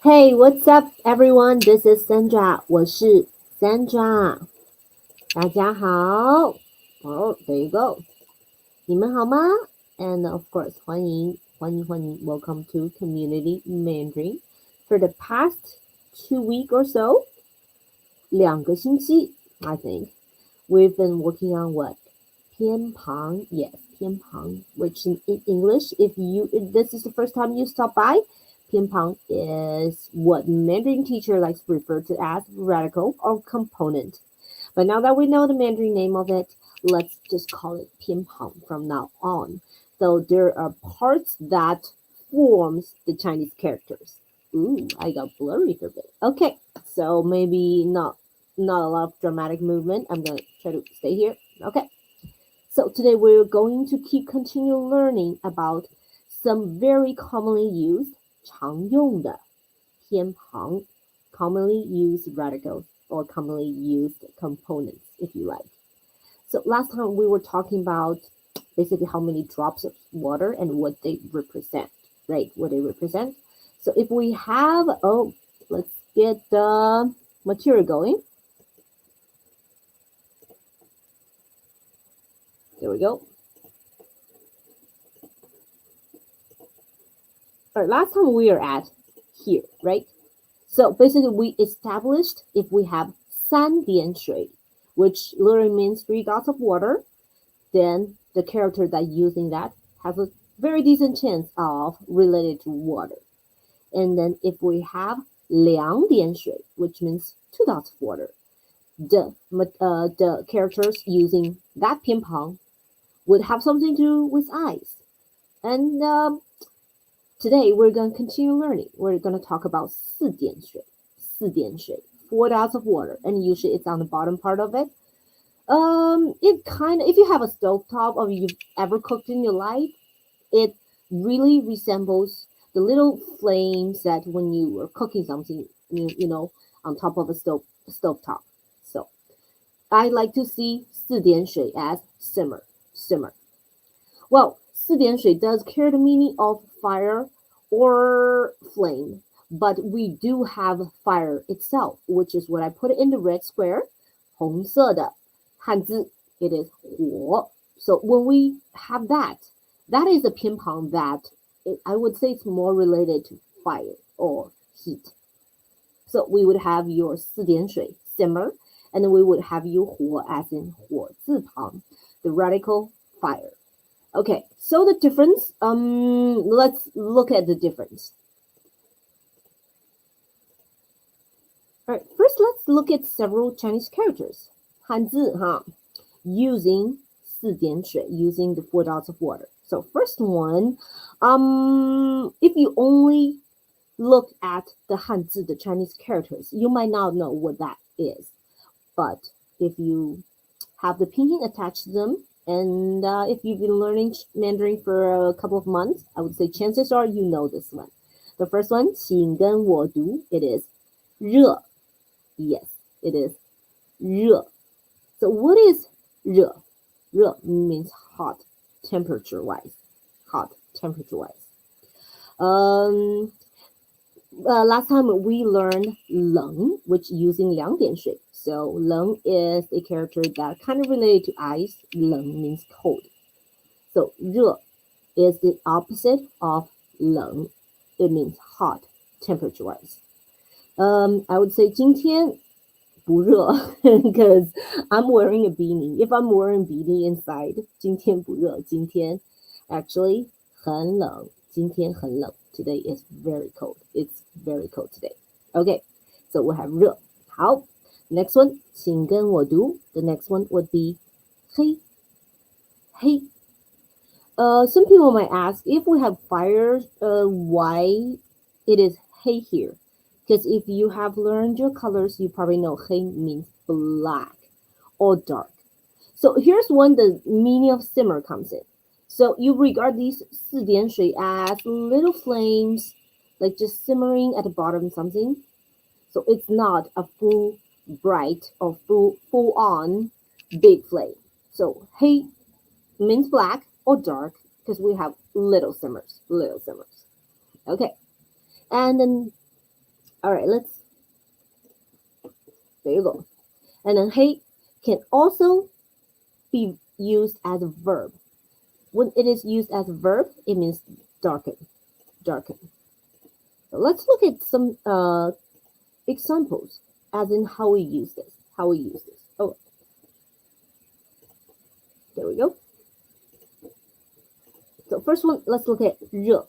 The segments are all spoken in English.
Hey, what's up, everyone? This is Sandra. 我是 Sandra. 大家好。Oh, there you go. 你们好吗？ And of course, 欢迎。Welcome to Community Mandarin. For the past 2 weeks or so, 2个星期, I think, we've been working on what? 偏旁, yes, 偏旁, which in English, if this is the first time you stop by, 偏旁 is what Mandarin teacher likes to refer to as radical or component. But now that we know the Mandarin name of it, let's just call it 偏旁 from now on. So there are parts that forms the Chinese characters. Ooh, I got blurry for a bit. Okay, so maybe not a lot of dramatic movement. I'm gonna try to stay here. Okay. So today we're going to continue learning about some very commonly used 常用的偏旁, commonly used radicals or commonly used components, if you like. So last time we were talking about basically how many drops of water and what they represent, right? What they represent. So if we have, let's get the material going. There we go. All right, last time we were at here, right? So basically we established if we have 三点水, which literally means 3 dots of water, then the character that using that has a very decent chance of related to water. And then if we have 两点水, which means 2 dots of water, the characters using that 偏旁 would have something to do with ice. And today we're going to continue learning. We're going to talk about 四点水, 4 dots of water, and usually it's on the bottom part of it. It kind of, if you have a stovetop or you've ever cooked in your life, it really resembles the little flames that when you were cooking something, you know, on top of a stovetop. So I like to see 四点水 as simmer. Well, 四点水 does carry the meaning of fire or flame, but we do have fire itself, which is what I put in the red square. 红色的汉字, it is 火. So when we have that is a 偏旁 that I would say it's more related to fire or heat. So we would have your 四点水 simmer, and then we would have your 火 as in 火字旁, the radical fire. Okay, so the difference, let's look at the difference. All right, first let's look at several Chinese characters. 汉字, using 四点水, using the 4 dots of water. So first one, if you only look at the 汉字, the Chinese characters, you might not know what that is. But if you have the pinyin attached to them, and if you've been learning Mandarin for a couple of months, I would say chances are you know this one. The first one, 请跟我读, it is 热. Yes, it is 热. So what is 热? 热 means hot, temperature-wise. Last time we learned 冷, which using 两点水. So 冷 is a character that kind of related to ice. 冷 means cold. So 热 is the opposite of 冷. It means hot, temperature-wise. I would say 今天不热 because I'm wearing a beanie. If I'm wearing beanie inside, 今天不热. 今天 actually 很冷. 今天很冷. Today is very cold. It's very cold today. Okay, so we'll have 热. 好, next one, 请跟我读. The next one would be 黑. Some people might ask if we have fire, why it is 黑 here. Because if you have learned your colors, you probably know 黑 means black or dark. So here's when the meaning of simmer comes in. So you regard these 四点水 as little flames, like just simmering at the bottom of something. So it's not a full bright or full on big flame. So 黑 means black or dark because we have little simmers. Okay. And then All right, there you go. And then 黑 can also be used as a verb. When it is used as a verb, it means darken. So let's look at some examples as in how we use this. Oh, there we go. So first one, let's look at 热.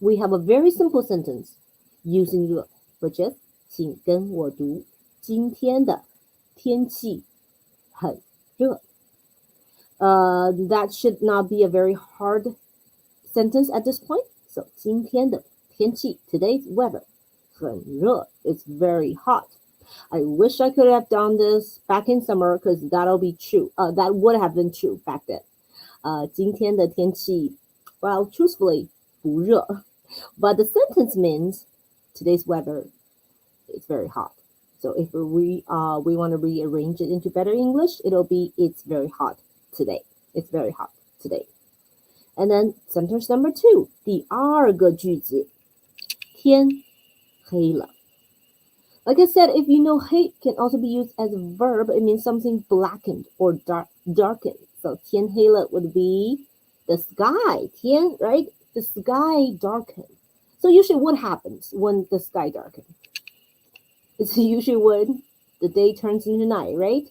We have a very simple sentence using 热, which is 请跟我读今天的天气很热. That should not be a very hard sentence at this point. So 今天的天气, today's weather, 很热, it's very hot. I wish I could have done this back in summer because that'll be true. That would have been true back then. 今天的天气, well, truthfully, 不热. But the sentence means today's weather is very hot. So if we want to rearrange it into better English, it'll be it's very hot today. It's very hot today. And then sentence number 2, 第二个句子, 天黑了. Like I said, if you know 黑 can also be used as a verb, it means something blackened or darkened. So 天黑了 would be the sky. 天, right? The sky darkened. So usually what happens when the sky darkens? It's usually when the day turns into night, right?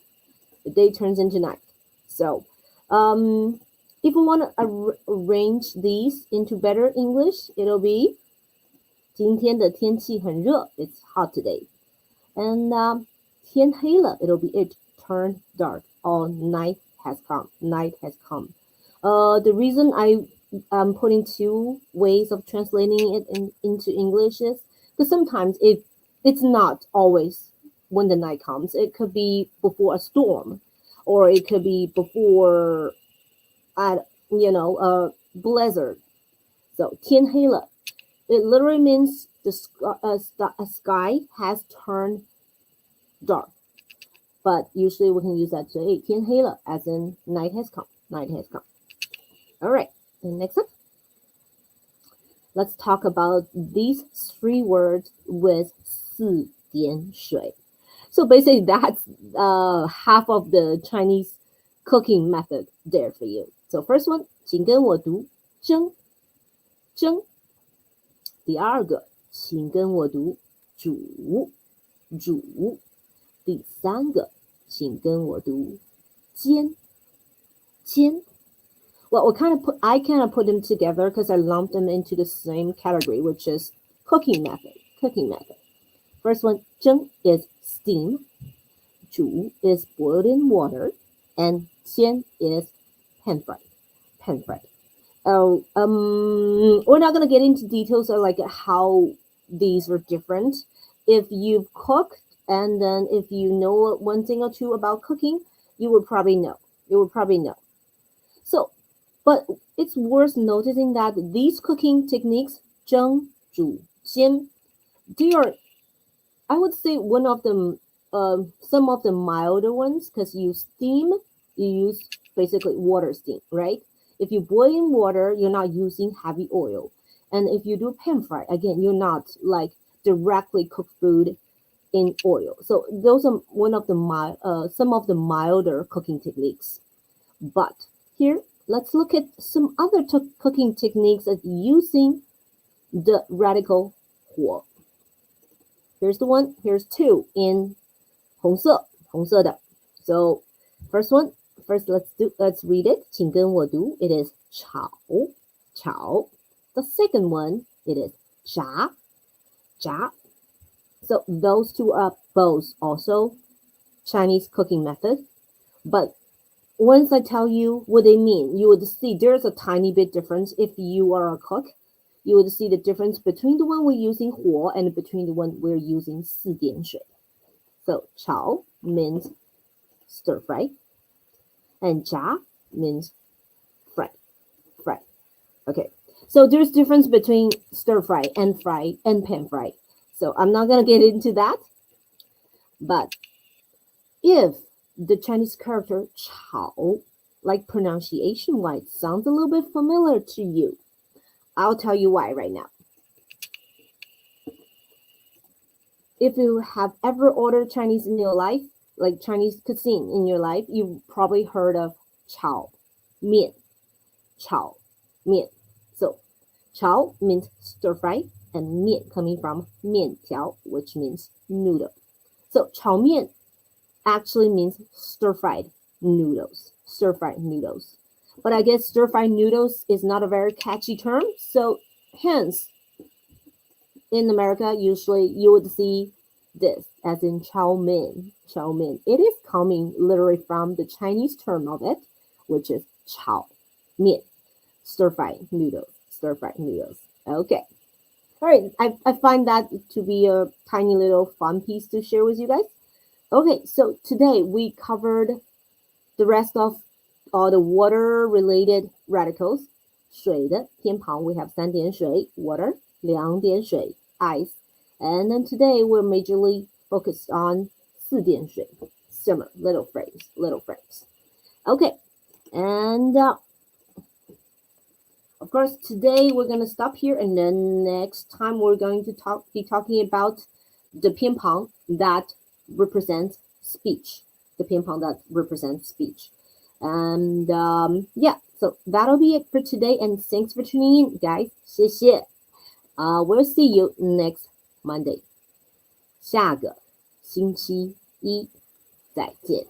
The day turns into night. So if we want to arrange these into better English, it'll be 今天的天气很热, it's hot today. And 天黑了, it'll be it turned dark, or night has come. The reason I'm putting two ways of translating it into English is because sometimes it's not always when the night comes. It could be before a storm, or it could be before a blizzard. So 天黑了, it literally means the sky has turned dark. But usually we can use that to say 天黑了, as in night has come. All right, and next up, let's talk about these 3 words with 四点水. So basically that's half of the Chinese cooking method there for you. So first one, 请跟我读蒸. 第二个, 请跟我读煮. 第三个, 请跟我读煎. Well, I kind of put them together because I lumped them into the same category, which is cooking method. First one, 蒸 is steam, 煮 is boiled in water, and 煎 is pan fried. We're not gonna get into details of like how these are different. If you've cooked and then if you know one thing or two about cooking, you would probably know. So, but it's worth noticing that these cooking techniques, 蒸, 煮, 煎, they are, I would say, one of them, some of the milder ones, because you use basically water steam, right? If you boil in water, you're not using heavy oil. And if you do pan fry, again, you're not like directly cook food in oil. So those are some of the milder cooking techniques. But here, let's look at some other cooking techniques as using the radical 火. Here's the one. Here's 2 in 红色的. So first let's read it. 请跟我读. It is 炒. The second one, it is 炸. So those 2 are both also Chinese cooking method. But once I tell you what they mean, you would see there's a tiny bit difference. If you are a cook, you would see the difference between the one we're using 火 and between the one we're using 四点水. So 炒 means stir fry, and 炸 means fry. Okay, so there's difference between stir fry and pan fry. So I'm not gonna get into that. But if the Chinese character 炒, like pronunciation wise, sounds a little bit familiar to you, I'll tell you why right now. if you have ever ordered Chinese in your life, like Chinese cuisine in your life, you've probably heard of 炒面. 炒面. So 炒 means stir fry, and 面 coming from 面条, which means noodle. So 炒面 actually means stir-fried noodles. Stir-fried noodles. But I guess stir-fried noodles is not a very catchy term, so hence, in America, usually you would see this as in 炒面. 炒面. It is coming literally from the Chinese term of it, which is 炒面. Stir-fried noodles. Stir-fried noodles. Okay. All right. I find that to be a tiny little fun piece to share with you guys. Okay, so today we covered the rest of all the water-related radicals. 水的偏旁 we have 三点水 water, 两点水 ice, and then today we're majorly focused on 四点水 simmer, little frames. Okay, and of course today we're going to stop here, and then next time we're going to be talking about the 偏旁 that represents speech. The 偏旁 that represents speech. And yeah, so that'll be it for today. And thanks for tuning in, guys. 谢谢. We'll see you next Monday. 下个星期一再见.